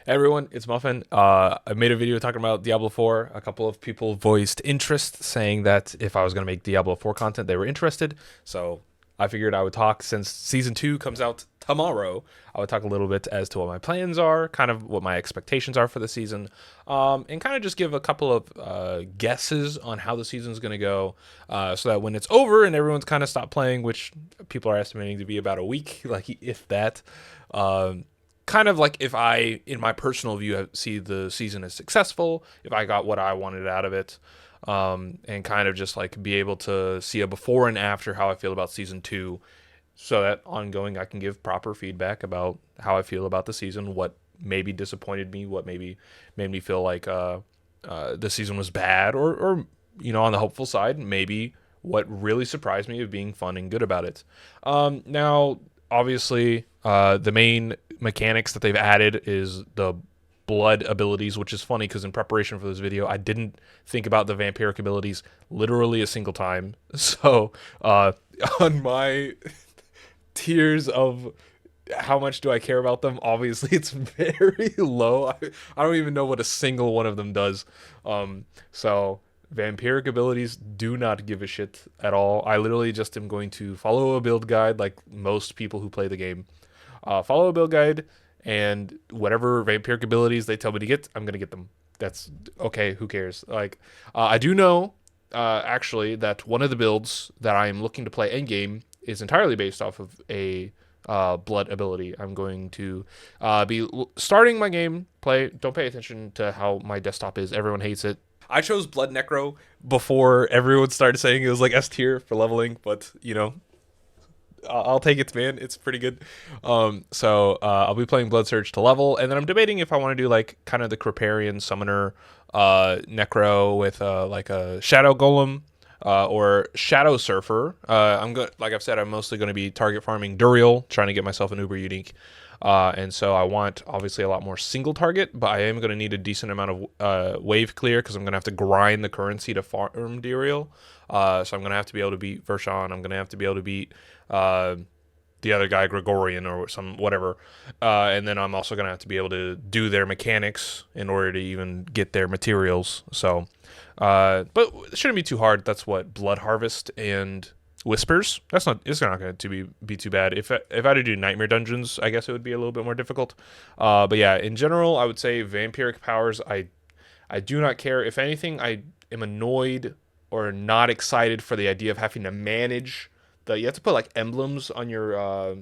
Hey everyone, it's Muffin. I made a video talking about Diablo 4. A couple of people voiced interest, saying that if I was going to make Diablo 4 content, they were interested. So I figured I would talk, since Season 2 comes out tomorrow, I would talk a little bit as to what my plans are, kind of what my expectations are for the season, and kind of just give a couple of guesses on how the season's going to go, so that when it's over and everyone's kind of stopped playing, which people are estimating to be about a week, like if that, kind of like if I, in my personal view, see the season as successful, if I got what I wanted out of it, and kind of just like be able to see a before and after how I feel about season 2, so that ongoing I can give proper feedback about how I feel about the season, what maybe disappointed me, what maybe made me feel like the season was bad, or on the hopeful side, maybe what really surprised me of being fun and good about it. Now, obviously, the main mechanics that they've added is the blood abilities, which is funny because in preparation for this video, I didn't think about the vampiric abilities literally a single time. So, on my tiers of how much do I care about them, obviously it's very low. I don't even know what a single one of them does. So vampiric abilities, do not give a shit at all. I literally just am going to follow a build guide like most people who play the game. Follow a build guide, and whatever vampiric abilities they tell me to get, I'm gonna get them. That's okay. Who cares? Like, I do know, actually, that one of the builds that I am looking to play end game is entirely based off of a blood ability. I'm going to be starting my game play. Don't pay attention to how my desktop is. Everyone hates it. I chose Blood Necro before everyone started saying it was like S tier for leveling, but I'll take it, man. It's pretty good. So I'll be playing Blood Surge to level, and then I'm debating if I want to do like kind of the Creparian Summoner Necro with like a Shadow Golem, or Shadow Surfer. Like I've said, I'm mostly going to be target farming Duriel, trying to get myself an Uber Unique. And so I want obviously a lot more single target, but I am going to need a decent amount of wave clear because I'm going to have to grind the currency to farm Duriel. So I'm going to have to be able to beat Vershawn. I'm going to have to be able to beat the other guy, Gregorian, or some whatever. And then I'm also going to have to be able to do their mechanics in order to even get their materials. So, but it shouldn't be too hard. That's what Blood Harvest and Whispers. It's not going to be too bad. If I had to do Nightmare Dungeons, I guess it would be a little bit more difficult. But yeah, in general, I would say vampiric powers. I do not care. If anything, I am annoyed or not excited for the idea of having to manage you have to put like emblems on your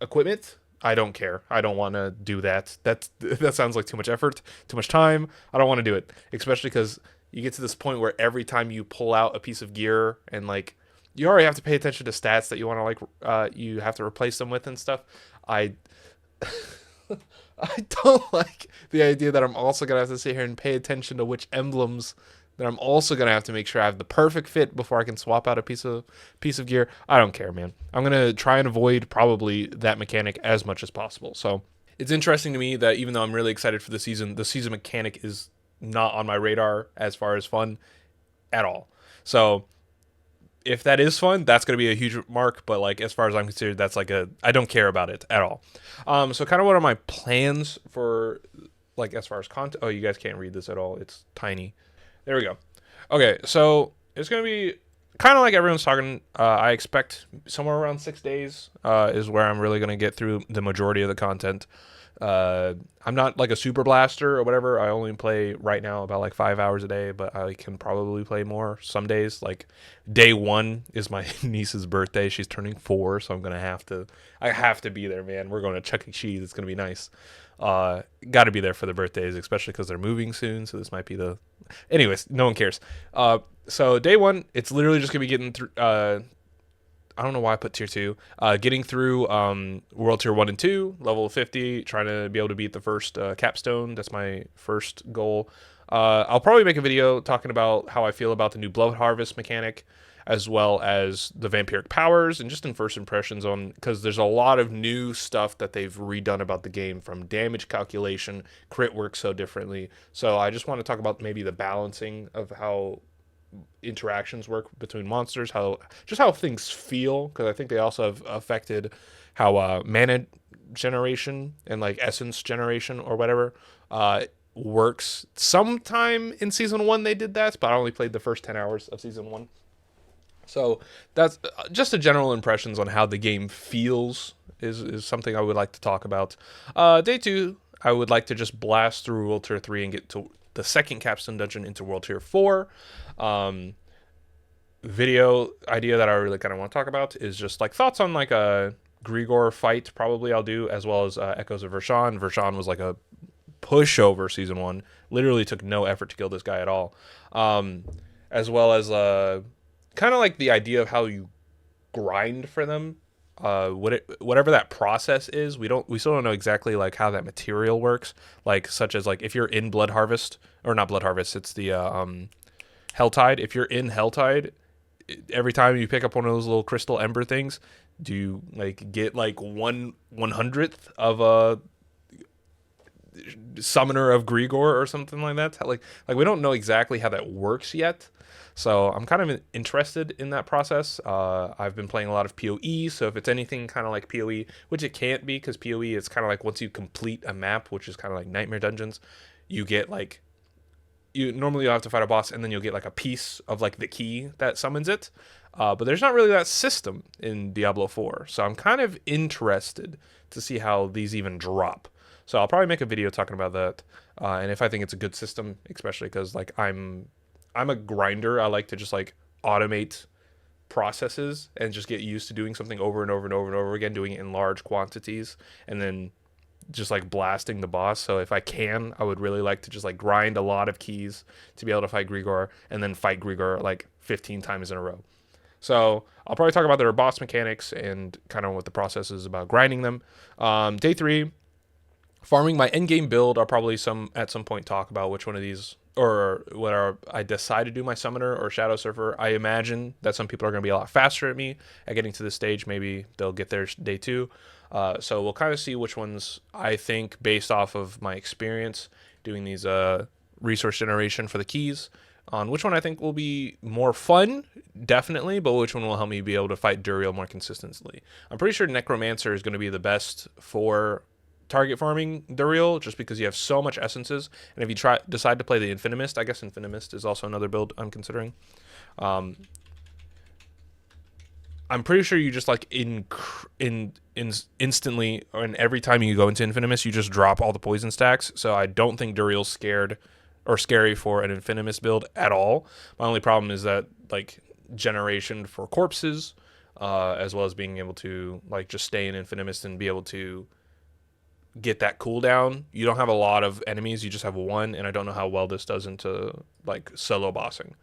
equipment. I don't care. I don't want to do that. That sounds like too much effort, too much time. I don't want to do it, especially because you get to this point where every time you pull out a piece of gear and like you already have to pay attention to stats that you want to you have to replace them with and stuff. I I don't like the idea that I'm also gonna have to sit here and pay attention to which emblems that I'm also gonna have to make sure I have the perfect fit before I can swap out a piece of gear. I don't care, man. I'm gonna try and avoid probably that mechanic as much as possible. So it's interesting to me that even though I'm really excited for the season mechanic is not on my radar as far as fun at all. So if that is fun, that's going to be a huge mark. But like, as far as I'm concerned, that's like I don't care about it at all. So kind of what are my plans for like, as far as content? Oh, you guys can't read this at all. It's tiny. There we go. Okay. So it's going to be kind of like everyone's talking. I expect somewhere around 6 days, is where I'm really going to get through the majority of the content. I'm not like a super blaster or whatever. I only play right now about like 5 hours a day, but I can probably play more some days. Like day 1 is my niece's birthday. She's turning 4, so I have to be there, man. We're going to Chuck E. Cheese. It's going to be nice. Got to be there for the birthdays, especially because they're moving soon. So this might be anyways, no one cares. So day 1, it's literally just going to be getting through, I don't know why I put tier 2. Getting through world tier 1 and 2, level 50, trying to be able to beat the first capstone. That's my first goal. I'll probably make a video talking about how I feel about the new blood harvest mechanic, as well as the vampiric powers, and just in first impressions on, because there's a lot of new stuff that they've redone about the game, from damage calculation. Crit works so differently. So I just want to talk about maybe the balancing of how interactions work between monsters, how things feel, because I think they also have affected how mana generation and like essence generation or whatever works. Sometime in season 1 they did that, but I only played the first 10 hours of season 1. So that's just a general impressions on how the game feels is something I would like to talk about. Day 2, I would like to just blast through World Tier 3 and get to the second capstone dungeon into World Tier 4. Video idea that I really kind of want to talk about is just like thoughts on like a Grigor fight probably I'll do, as well as Echoes of Vershawn. Vershawn was like a pushover season 1. Literally took no effort to kill this guy at all. As well as kind of like the idea of how you grind for them. Whatever that process is, we still don't know exactly like how that material works. Like such as like if you're in Blood Harvest, or not Blood Harvest, it's the Helltide. If you're in Helltide, every time you pick up one of those little crystal ember things, do you like get like 1/100th of a summoner of Grigor or something like that? Like we don't know exactly how that works yet. So I'm kind of interested in that process. I've been playing a lot of PoE, so if it's anything kind of like PoE, which it can't be because PoE is kind of like once you complete a map, which is kind of like Nightmare Dungeons, you get like, you'll have to fight a boss and then you'll get like a piece of like the key that summons it. But there's not really that system in Diablo 4. So I'm kind of interested to see how these even drop. So I'll probably make a video talking about that. And if I think it's a good system, especially because like I'm a grinder. I like to just like automate processes and just get used to doing something over and over and over and over again, doing it in large quantities, and then just like blasting the boss. So if I can, I would really like to just like grind a lot of keys to be able to fight Grigor, and then fight Grigor like 15 times in a row. So I'll probably talk about their boss mechanics and kind of what the process is about grinding them. Day 3, farming my endgame build. I'll probably at some point talk about which one of these, or whether I decide to do my Summoner or Shadow Surfer. I imagine that some people are going to be a lot faster at me at getting to this stage. Maybe they'll get there day 2. So we'll kind of see which ones I think, based off of my experience doing these resource generation for the keys, on which one I think will be more fun, definitely, but which one will help me be able to fight Duriel more consistently. I'm pretty sure Necromancer is going to be the best for target farming Duriel, just because you have so much essences. And if you decide to play the Infinimist, I guess Infinimist is also another build I'm considering. I'm pretty sure you just like instantly, and every time you go into Infinimist, you just drop all the poison stacks. So I don't think Duriel's scared or scary for an Infinimist build at all. My only problem is that like generation for corpses, as well as being able to like just stay in Infinimist and be able to get that cooldown. You don't have a lot of enemies, you just have one, and I don't know how well this does into like solo bossing.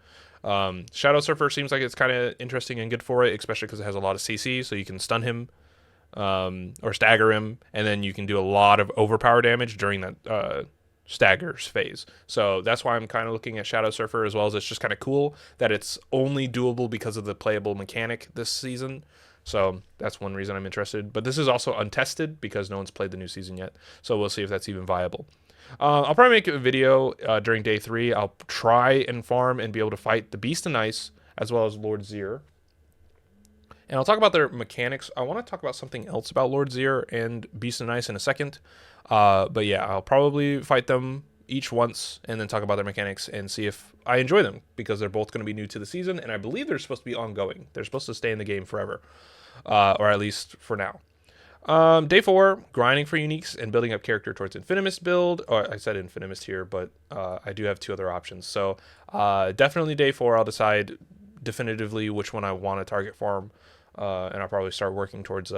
Shadow Surfer seems like it's kind of interesting and good for it, especially because it has a lot of CC, so you can stun him or stagger him, and then you can do a lot of overpower damage during that staggers phase. So that's why I'm kind of looking at Shadow Surfer, as well as it's just kind of cool that it's only doable because of the playable mechanic this season. So that's one reason I'm interested. But this is also untested because no one's played the new season yet. So we'll see if that's even viable. I'll probably make a video during day 3. I'll try and farm and be able to fight the Beast and Ice, as well as Lord Zir. And I'll talk about their mechanics. I want to talk about something else about Lord Zir and Beast and Ice in a second. But yeah, I'll probably fight them each once and then talk about their mechanics and see if I enjoy them, because they're both going to be new to the season, and I believe they're supposed to be ongoing. They're supposed to stay in the game forever, or at least for now. Day 4, grinding for uniques and building up character towards Infinimist build. Or I said Infinimist here, but I do have 2 other options. So definitely day 4, I'll decide definitively which one I want to target farm, and I'll probably start working towards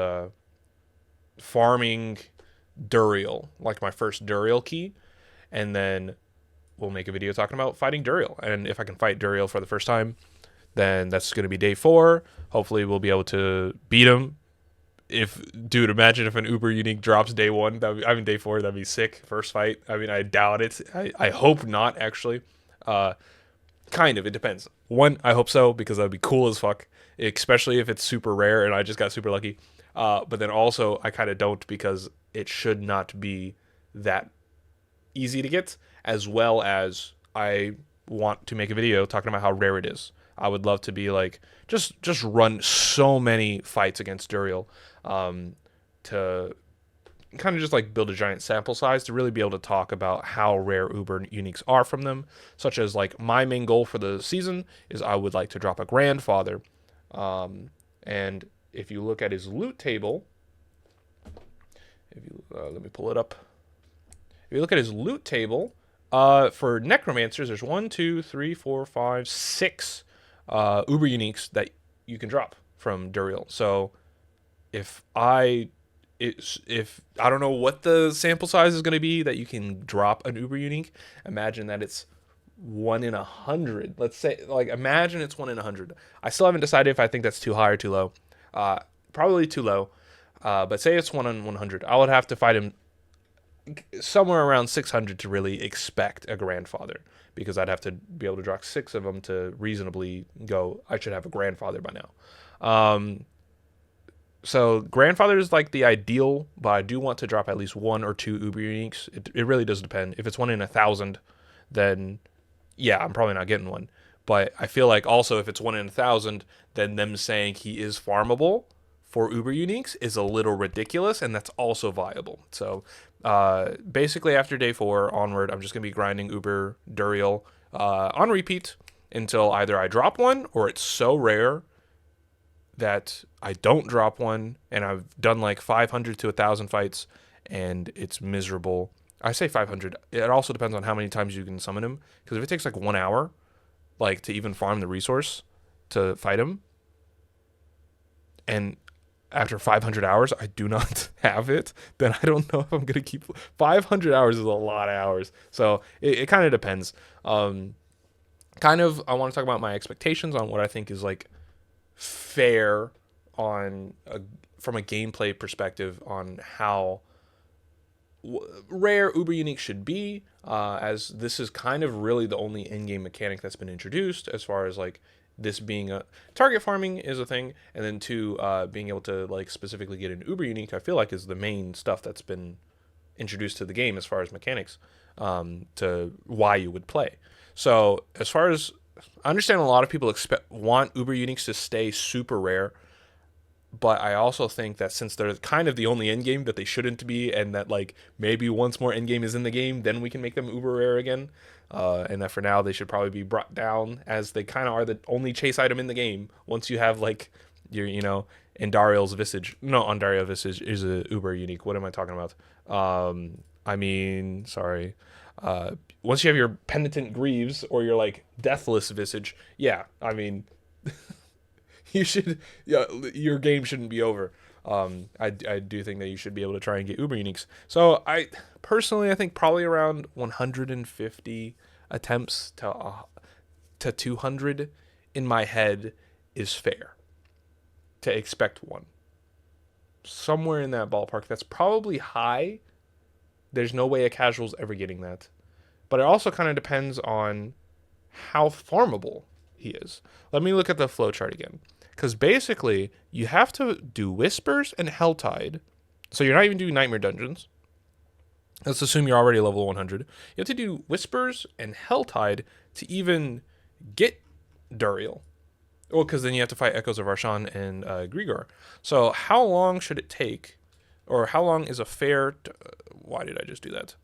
farming Duriel, like my first Duriel key, and then we'll make a video talking about fighting Duriel. And if I can fight Duriel for the first time, then that's going to be day 4. Hopefully we'll be able to beat him. Dude, imagine if an Uber unique drops day 1. Day 4, that'd be sick. First fight. I mean, I doubt it. I hope not, actually. Kind of. It depends. 1, I hope so, because that'd be cool as fuck, especially if it's super rare and I just got super lucky. But then also, I kind of don't, because it should not be that easy to get, as well as I want to make a video talking about how rare it is. I would love to be like, just run so many fights against Duriel, to kind of just like build a giant sample size to really be able to talk about how rare Uber uniques are from them, such as like my main goal for the season is I would like to drop a grandfather. And if you look at his loot table, if you let me pull it up. If you look at his loot table, for necromancers, there's 1, 2, 3, 4, 5, 6 Uber uniques that you can drop from Duriel. So if I don't know what the sample size is going to be that you can drop an Uber unique, imagine that it's 1 in 100. Let's say, like, imagine it's 1 in 100. I still haven't decided if I think that's too high or too low. Probably too low. But say it's 1 in 100. I would have to fight him somewhere around 600 to really expect a grandfather, because I'd have to be able to drop 6 of them to reasonably go, I should have a grandfather by now. So grandfather is like the ideal, but I do want to drop at least 1 or 2 Uber uniques. It really does depend. If it's 1 in 1,000, then yeah, I'm probably not getting one. But I feel like also if it's 1 in 1,000, then them saying he is farmable for Uber uniques is a little ridiculous, and that's also viable. So basically after day 4 onward, I'm just going to be grinding Uber Duriel on repeat until either I drop one or it's so rare that I don't drop one, and I've done like 500 to 1,000 fights, and it's miserable. I say 500. It also depends on how many times you can summon him, because if it takes like 1 hour, like to even farm the resource to fight him, and after 500 hours I do not have it, then I don't know if I'm gonna keep. 500 hours is a lot of hours, so it kind of depends. I want to talk about my expectations on what I think is like fair from a gameplay perspective on how rare Uber unique should be, as this is kind of really the only in-game mechanic that's been introduced, as far as like this being a target farming is a thing, and then 2, being able to like specifically get an Uber unique, I feel like is the main stuff that's been introduced to the game as far as mechanics, to why you would play. So as far as I understand, a lot of people want Uber uniques to stay super rare, but I also think that since they're kind of the only end game, that they shouldn't be, and that like maybe once more end game is in the game, then we can make them uber rare again, and that for now they should probably be brought down, as they kind of are the only chase item in the game. Once you have like your Andariel's Visage, no, Andariel Visage is a uber unique. What am I talking about? Sorry. Once you have your Penitent Greaves or your like Deathless Visage, yeah, I mean, you should, yeah, your game shouldn't be over. I do think that you should be able to try and get Uber uniques. So I think probably around 150 attempts to 200 in my head is fair to expect one. Somewhere in that ballpark. That's probably high. There's no way a casual's ever getting that. But it also kind of depends on how farmable he is. Let me look at the flowchart again. Because basically, you have to do Whispers and Helltide. So you're not even doing Nightmare Dungeons. Let's assume you're already level 100. You have to do Whispers and Helltide to even get Duriel. Well, because then you have to fight Echoes of Arshan and Grigor. So how long should it take? Or how long is a fair... why did I just do that?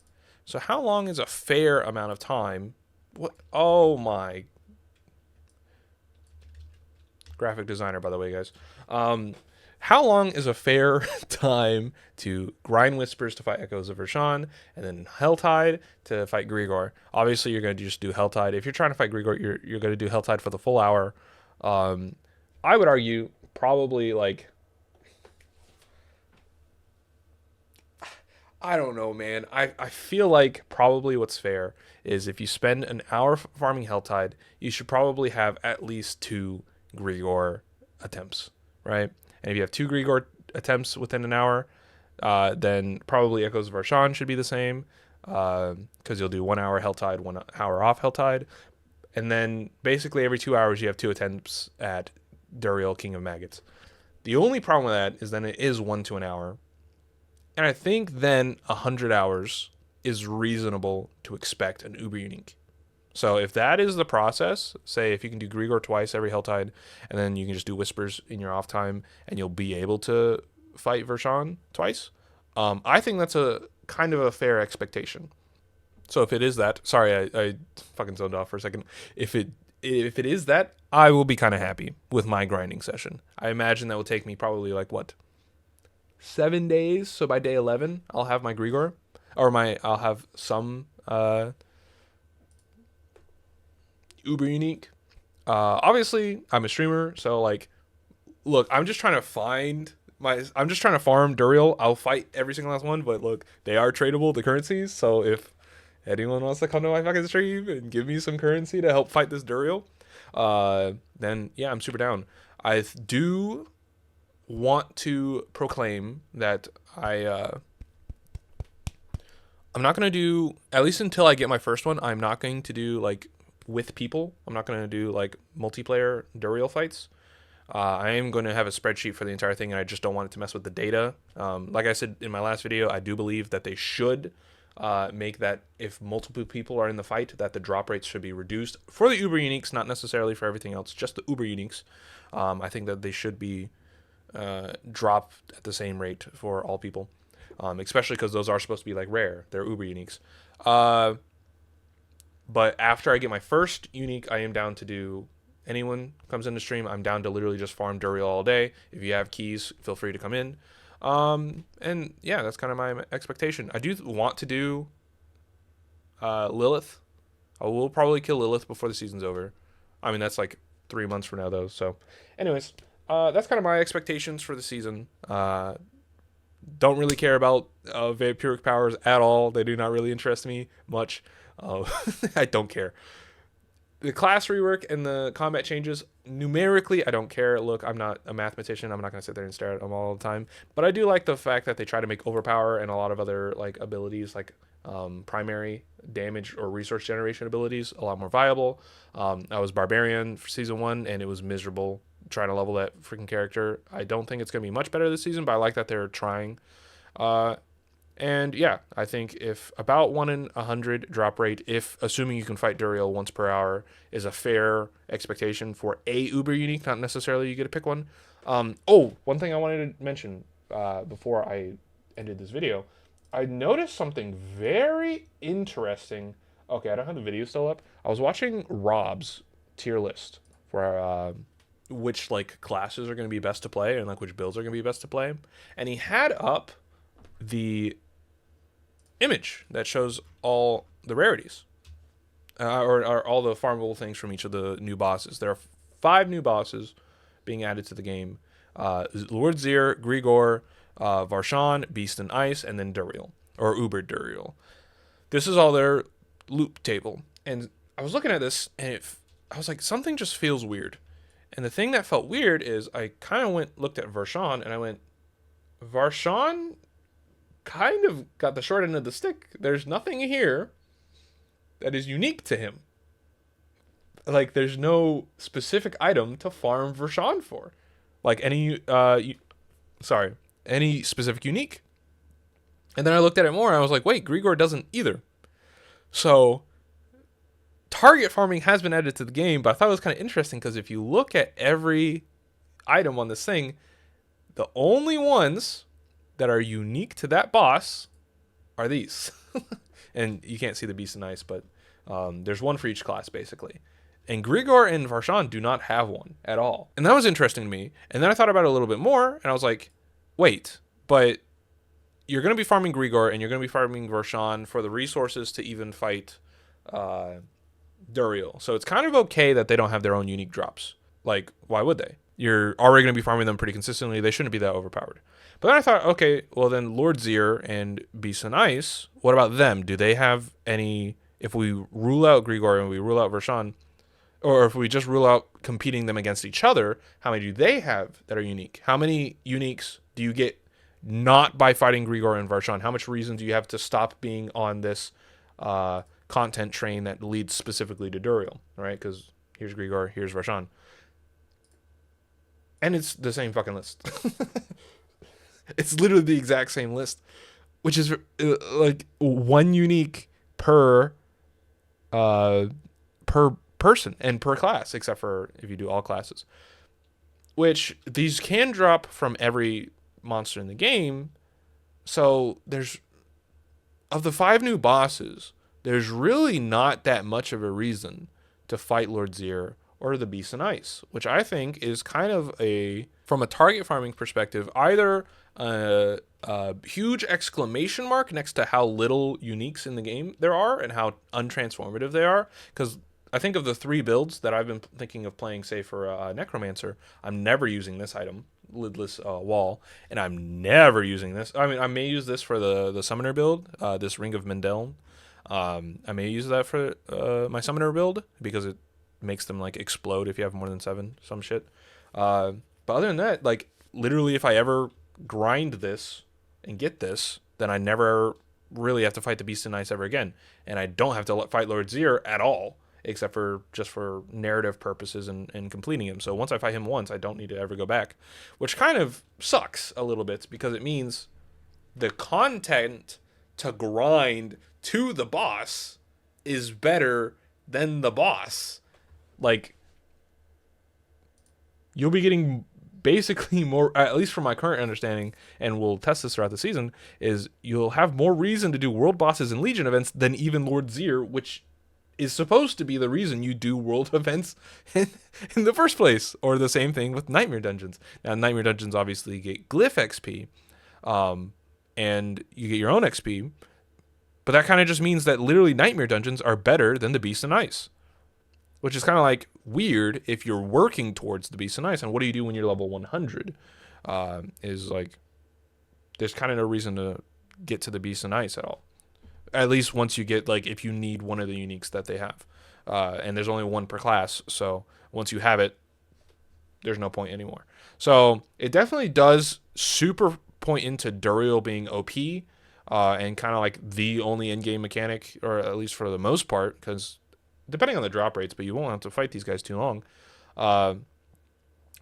So how long is a fair amount of time? What? Oh my... graphic designer, by the way, guys. How long is a fair time to grind Whispers to fight Echoes of Arshan, and then Helltide to fight Grigor? Obviously, you're going to just do Helltide. If you're trying to fight Grigor, you're going to do Helltide for the full hour. I would argue probably like... I don't know, man. I feel like probably what's fair is if you spend an hour farming Helltide, you should probably have at least 2 Grigor attempts, right? And if you have 2 Grigor attempts within an hour, then probably Echoes of Arshan should be the same, because you'll do 1 hour Helltide, 1 hour off Helltide, and then basically every 2 hours you have 2 attempts at Duriel, King of Maggots. The only problem with that is then it is 1 to an hour, and I think then 100 hours is reasonable to expect an Uber unique. So if that is the process, say if you can do Grigor twice every Helltide, and then you can just do Whispers in your off time, and you'll be able to fight Vershawn twice, I think that's a kind of a fair expectation. So if it is that, sorry, I fucking zoned off for a second. If it is that, I will be kind of happy with my grinding session. I imagine that will take me probably like what, 7 days. So by day 11, I'll have my Grigor, or I'll have some uber unique. Obviously, I'm a streamer, so like, look, I'm just trying to farm Duriel. I'll fight every single last one, but look, they are tradable, the currencies. So if anyone wants to come to my fucking stream and give me some currency to help fight this Duriel, then yeah, I'm super down. I do want to proclaim that I'm not gonna do, at least until I get my first one, I'm not going to do like with people. I'm not gonna do like multiplayer Duriel fights. I am going to have a spreadsheet for the entire thing, and I just don't want it to mess with the data. Like I said in my last video, I do believe that they should make that if multiple people are in the fight, that the drop rates should be reduced for the Uber Uniques, not necessarily for everything else, just the Uber Uniques. I think that they should be dropped at the same rate for all people, especially because those are supposed to be like rare. They're Uber Uniques. But after I get my first unique, I am down to do, anyone comes in the stream, I'm down to literally just farm Duriel all day. If you have keys, feel free to come in. And yeah, that's kind of my expectation. I do want to do Lilith. I will probably kill Lilith before the season's over. I mean, that's like 3 months from now, though. So anyways, that's kind of my expectations for the season. Don't really care about vampiric powers at all. They do not really interest me much. I don't care. The class rework and the combat changes, numerically, I don't care. Look, I'm not a mathematician. I'm not going to sit there and stare at them all the time. But I do like the fact that they try to make overpower and a lot of other like abilities, like primary damage or resource generation abilities, a lot more viable. I was Barbarian for Season 1, and it was miserable trying to level that freaking character. I don't think it's going to be much better this season, but I like that they're trying. And yeah, I think if about 1 in 100 drop rate, if assuming you can fight Duriel once per hour, is a fair expectation for a Uber unique, not necessarily you get to pick one. One thing I wanted to mention before I ended this video, I noticed something very interesting. Okay, I don't have the video still up. I was watching Rob's tier list for which like classes are going to be best to play and like which builds are going to be best to play, and he had up the image that shows all the rarities or all the farmable things from each of the new bosses. There are 5 new bosses being added to the game: Lord Zir, Grigor, Varshan, Beast and Ice, and then Duriel, or Uber Duriel. This is all their loop table, and I was looking at this and I was like, something just feels weird. And the thing that felt weird is I kind of looked at Varshan and I went, Varshan kind of got the short end of the stick. There's nothing here that is unique to him. Like, there's no specific item to farm Varshan for. Like any specific unique. And then I looked at it more and I was like, wait, Grigor doesn't either. So target farming has been added to the game, but I thought it was kind of interesting because if you look at every item on this thing, the only ones that are unique to that boss are these. And you can't see the Beast and Ice, but there's one for each class, basically. And Grigor and Varshan do not have one at all. And that was interesting to me. And then I thought about it a little bit more, and I was like, wait, but you're going to be farming Grigor, and you're going to be farming Varshan for the resources to even fight Duriel. So it's kind of okay that they don't have their own unique drops. Like, why would they? You're already going to be farming them pretty consistently. They shouldn't be that overpowered. But then I thought, okay, well then Lord Zir and Beast and Ice, what about them? Do they have any, if we rule out Grigor and we rule out Varshan, or if we just rule out competing them against each other, how many do they have that are unique? How many uniques do you get not by fighting Grigor and Varshan? How much reason do you have to stop being on this content train that leads specifically to Duriel, right? Because here's Grigor, here's Varshan. And it's the same fucking list. It's literally the exact same list, which is like one unique per person and per class, except for if you do all classes. Which these can drop from every monster in the game. So there's of the 5 new bosses, there's really not that much of a reason to fight Lord Zir or the Beast and Ice, which I think is kind of from a target farming perspective, either a huge exclamation mark next to how little uniques in the game there are and how untransformative they are. Because I think of the 3 builds that I've been thinking of playing, say for Necromancer, I'm never using this item, Lidless Wall, and I'm never using this. I mean, I may use this for the Summoner build, this Ring of Mendel. I may use that for my Summoner build because it makes them like explode if you have more than 7, some shit. But other than that, like literally, if I ever grind this and get this, then I never really have to fight the Beast and Ice ever again, and I don't have to fight Lord Zir at all, except for just for narrative purposes and completing him. So once I fight him once, I don't need to ever go back, which kind of sucks a little bit because it means the content to grind to the boss is better than the boss. Like, you'll be getting basically more, at least from my current understanding, and we'll test this throughout the season, is you'll have more reason to do world bosses and Legion events than even Lord Zir, which is supposed to be the reason you do world events in the first place. Or the same thing with Nightmare Dungeons. Now, Nightmare Dungeons obviously get Glyph XP, and you get your own XP, but that kind of just means that literally Nightmare Dungeons are better than the Beast and Ice, which is kind of like weird if you're working towards the Beast and Ice. And what do you do when you're level 100? Is like, there's kind of no reason to get to the Beast and Ice at all. At least once you get, like, if you need one of the uniques that they have. And there's only 1 per class, so once you have it, there's no point anymore. So it definitely does super point into Duriel being OP, and kind of like the only in-game mechanic, or at least for the most part, because depending on the drop rates, but you won't have to fight these guys too long. And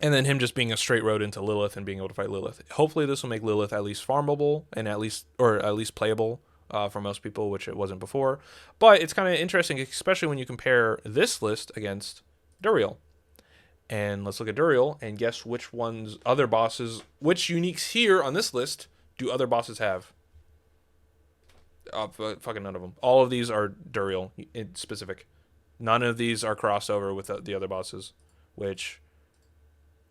then him just being a straight road into Lilith and being able to fight Lilith. Hopefully this will make Lilith at least farmable and at least playable for most people, which it wasn't before. But it's kind of interesting, especially when you compare this list against Duriel. And let's look at Duriel and guess which ones other bosses, which uniques here on this list do other bosses have? Fucking none of them. All of these are Duriel in specific. None of these are crossover with the other bosses, which,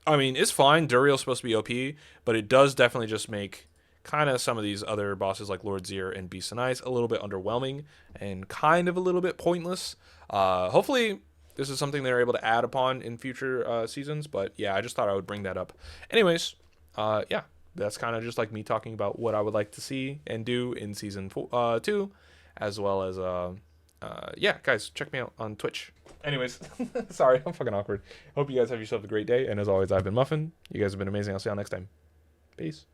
I mean, it's fine. Duriel's supposed to be OP, but it does definitely just make kind of some of these other bosses like Lord Zir and Beast and Ice a little bit underwhelming and kind of a little bit pointless. Hopefully this is something they're able to add upon in future seasons, but yeah, I just thought I would bring that up. Anyways, yeah, that's kind of just like me talking about what I would like to see and do in season 2, as well as yeah, guys, check me out on Twitch. Anyways, sorry, I'm fucking awkward. Hope you guys have yourself a great day, and as always, I've been Muffin. You guys have been amazing. I'll see y'all next time. Peace.